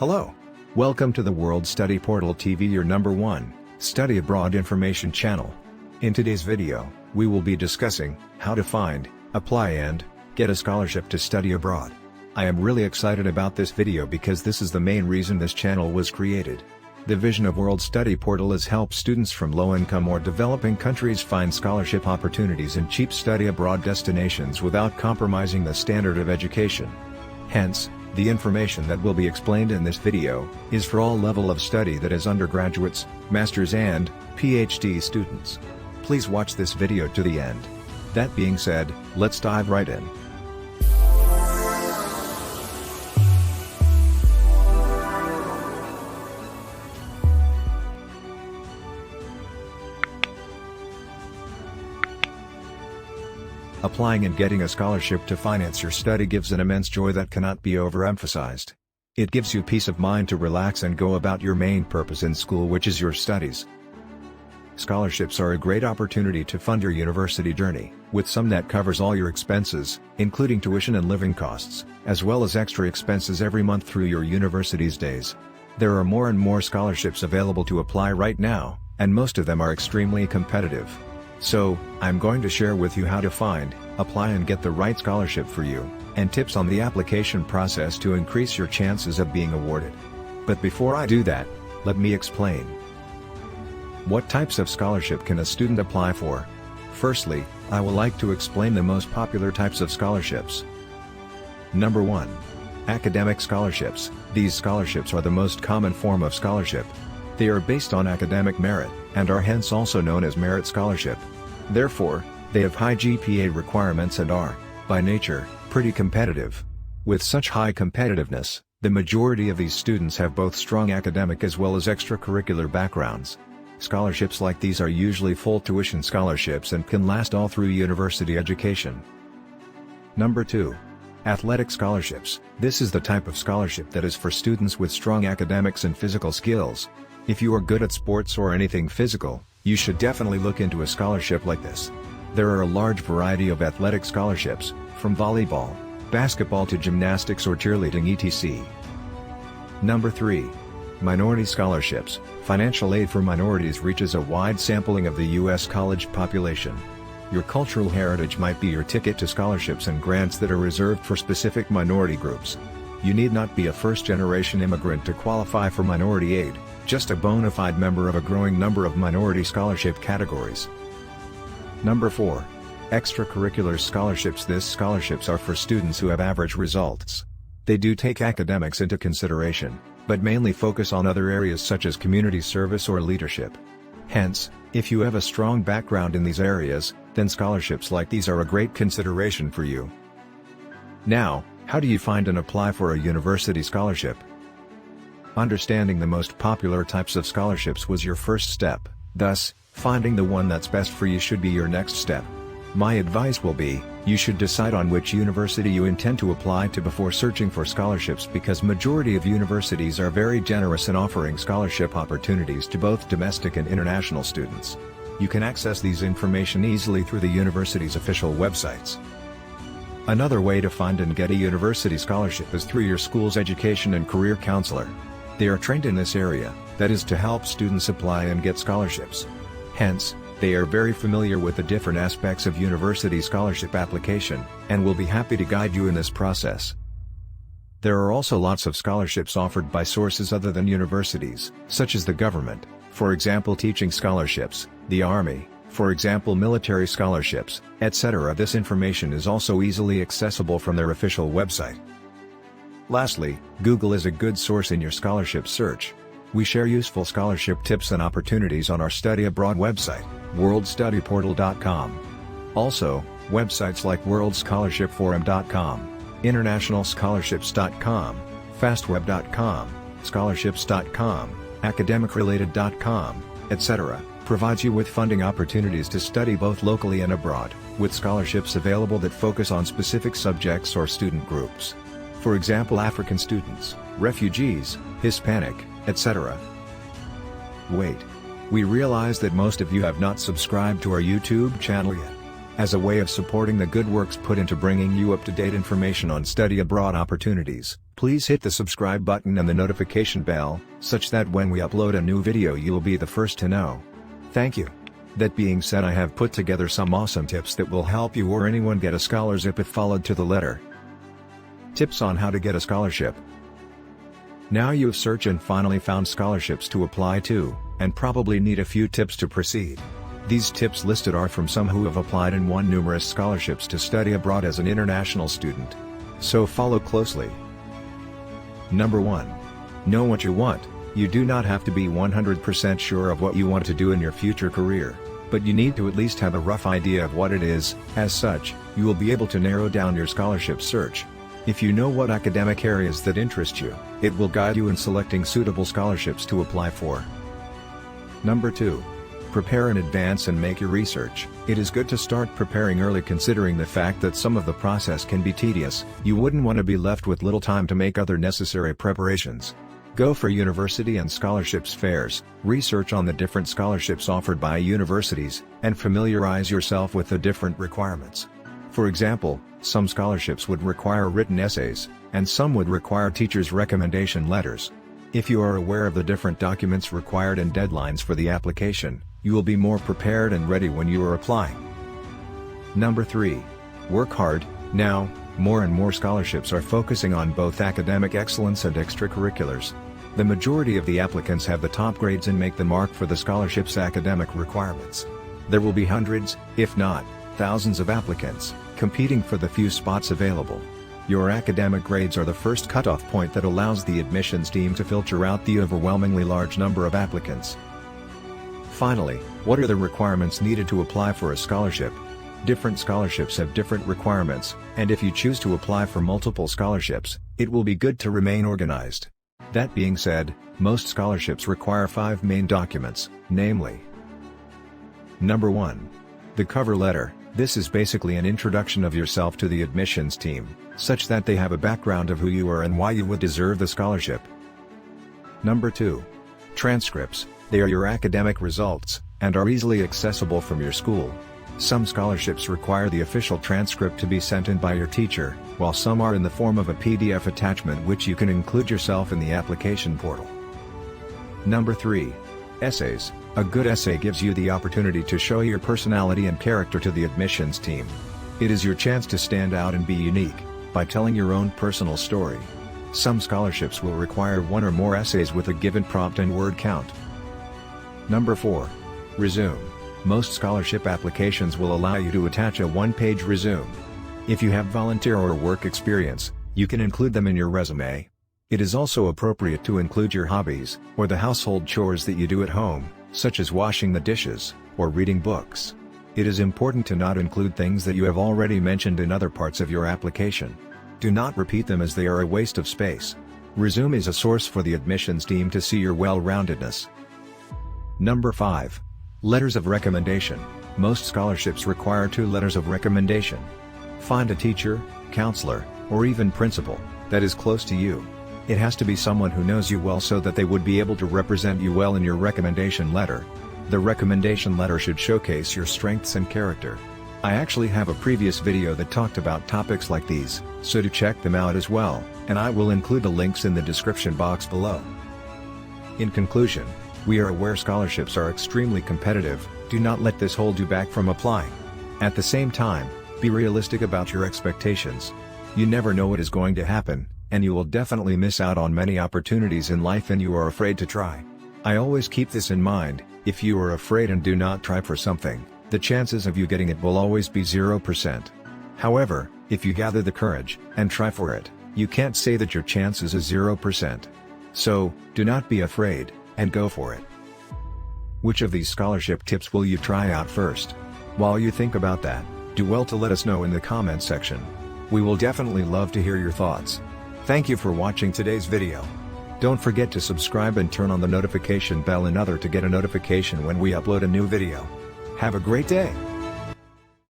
Hello. Welcome to the World Study Portal TV, your #1 study abroad information channel. In today's video, we will be discussing how to find, apply and get a scholarship to study abroad. I am really excited about this video because this is the main reason this channel was created. The vision of World Study Portal is help students from low-income or developing countries find scholarship opportunities in cheap study abroad destinations without compromising the standard of education. Hence, the information that will be explained in this video is for all level of study, that is undergraduates, masters and PhD students. Please watch this video to the end. That being said, let's dive right in. Applying and getting a scholarship to finance your study gives an immense joy that cannot be overemphasized. It gives you peace of mind to relax and go about your main purpose in school, which is your studies. Scholarships are a great opportunity to fund your university journey, with some that covers all your expenses, including tuition and living costs, as well as extra expenses every month through your university's days. There are more and more scholarships available to apply right now, and most of them are extremely competitive. So, I'm going to share with you how to find, apply and get the right scholarship for you, and tips on the application process to increase your chances of being awarded. But before I do that, let me explain. What types of scholarship can a student apply for? Firstly, I would like to explain the most popular types of scholarships. Number 1. Academic scholarships. These scholarships are the most common form of scholarship. They are based on academic merit, and are hence also known as merit scholarship. Therefore, they have high GPA requirements and are, by nature, pretty competitive. With such high competitiveness, the majority of these students have both strong academic as well as extracurricular backgrounds. Scholarships like these are usually full tuition scholarships and can last all through university education. Number 2. Athletic scholarships. This is the type of scholarship that is for students with strong academics and physical skills. If you are good at sports or anything physical, you should definitely look into a scholarship like this. There are a large variety of athletic scholarships, from volleyball, basketball to gymnastics or cheerleading etc. Number 3. Minority scholarships. Financial aid for minorities reaches a wide sampling of the U.S. college population. Your cultural heritage might be your ticket to scholarships and grants that are reserved for specific minority groups. You need not be a first-generation immigrant to qualify for minority aid, just a bona fide member of a growing number of minority scholarship categories. Number 4. Extracurricular scholarships. These scholarships are for students who have average results. They do take academics into consideration, but mainly focus on other areas such as community service or leadership. Hence, if you have a strong background in these areas, then scholarships like these are a great consideration for you. Now, how do you find and apply for a university scholarship? Understanding the most popular types of scholarships was your first step, thus, finding the one that's best for you should be your next step. My advice will be, you should decide on which university you intend to apply to before searching for scholarships, because majority of universities are very generous in offering scholarship opportunities to both domestic and international students. You can access these information easily through the university's official websites. Another way to find and get a university scholarship is through your school's education and career counselor. They are trained in this area, that is to help students apply and get scholarships. Hence, they are very familiar with the different aspects of university scholarship application, and will be happy to guide you in this process. There are also lots of scholarships offered by sources other than universities, such as the government, for example teaching scholarships, the army, for example military scholarships, etc. This information is also easily accessible from their official website. Lastly, Google is a good source in your scholarship search. We share useful scholarship tips and opportunities on our study abroad website, worldstudyportal.com. Also, websites like worldscholarshipforum.com, internationalscholarships.com, fastweb.com, scholarships.com, academicrelated.com, etc. provides you with funding opportunities to study both locally and abroad, with scholarships available that focus on specific subjects or student groups. For example, African students, refugees, Hispanic, etc. Wait. We realize that most of you have not subscribed to our YouTube channel yet. As a way of supporting the good works put into bringing you up-to-date information on study abroad opportunities, please hit the subscribe button and the notification bell, such that when we upload a new video you will be the first to know. Thank you. That being said, I have put together some awesome tips that will help you or anyone get a scholarship if followed to the letter. Tips on how to get a scholarship. Now you've searched and finally found scholarships to apply to, and probably need a few tips to proceed. These tips listed are from some who have applied and won numerous scholarships to study abroad as an international student. So follow closely. Number 1. Know what you want. You do not have to be 100% sure of what you want to do in your future career, but you need to at least have a rough idea of what it is. As such, you will be able to narrow down your scholarship search. If you know what academic areas that interest you, it will guide you in selecting suitable scholarships to apply for. Number 2. Prepare in advance and make your research. It is good to start preparing early, considering the fact that some of the process can be tedious. You wouldn't want to be left with little time to make other necessary preparations. Go for university and scholarships fairs, research on the different scholarships offered by universities, and familiarize yourself with the different requirements. For example, some scholarships would require written essays, and some would require teachers' recommendation letters. If you are aware of the different documents required and deadlines for the application, you will be more prepared and ready when you are applying. Number 3. Work hard. Now, more and more scholarships are focusing on both academic excellence and extracurriculars. The majority of the applicants have the top grades and make the mark for the scholarship's academic requirements. There will be hundreds, if not thousands of applicants, competing for the few spots available. Your academic grades are the first cutoff point that allows the admissions team to filter out the overwhelmingly large number of applicants. Finally, what are the requirements needed to apply for a scholarship? Different scholarships have different requirements, and if you choose to apply for multiple scholarships, it will be good to remain organized. That being said, most scholarships require 5 main documents, namely: Number 1. The cover letter. This is basically an introduction of yourself to the admissions team, such that they have a background of who you are and why you would deserve the scholarship. Number 2. Transcripts. They are your academic results, and are easily accessible from your school. Some scholarships require the official transcript to be sent in by your teacher, while some are in the form of a PDF attachment which you can include yourself in the application portal. Number 3. Essays. A good essay gives you the opportunity to show your personality and character to the admissions team. It is your chance to stand out and be unique, by telling your own personal story. Some scholarships will require 1 or more essays with a given prompt and word count. Number 4. Resume. Most scholarship applications will allow you to attach a 1-page resume. If you have volunteer or work experience, you can include them in your resume. It is also appropriate to include your hobbies, or the household chores that you do at home, such as washing the dishes, or reading books. It is important to not include things that you have already mentioned in other parts of your application. Do not repeat them, as they are a waste of space. Resume is a source for the admissions team to see your well-roundedness. Number 5. Letters of recommendation. Most scholarships require 2 letters of recommendation. Find a teacher, counselor, or even principal that is close to you. It has to be someone who knows you well so that they would be able to represent you well in your recommendation letter. The recommendation letter should showcase your strengths and character. I actually have a previous video that talked about topics like these, so do check them out as well, and I will include the links in the description box below. In conclusion, we are aware scholarships are extremely competitive. Do not let this hold you back from applying. At the same time, be realistic about your expectations. You never know what is going to happen, and you will definitely miss out on many opportunities in life and you are afraid to try. I always keep this in mind: if you are afraid and do not try for something, the chances of you getting it will always be 0%. However, if you gather the courage and try for it, you can't say that your chances is 0%. So, do not be afraid, and go for it. Which of these scholarship tips will you try out first? While you think about that, do well to let us know in the comment section. We will definitely love to hear your thoughts. Thank you for watching today's video. Don't forget to subscribe and turn on the notification bell in order to get a notification when we upload a new video. Have a great day!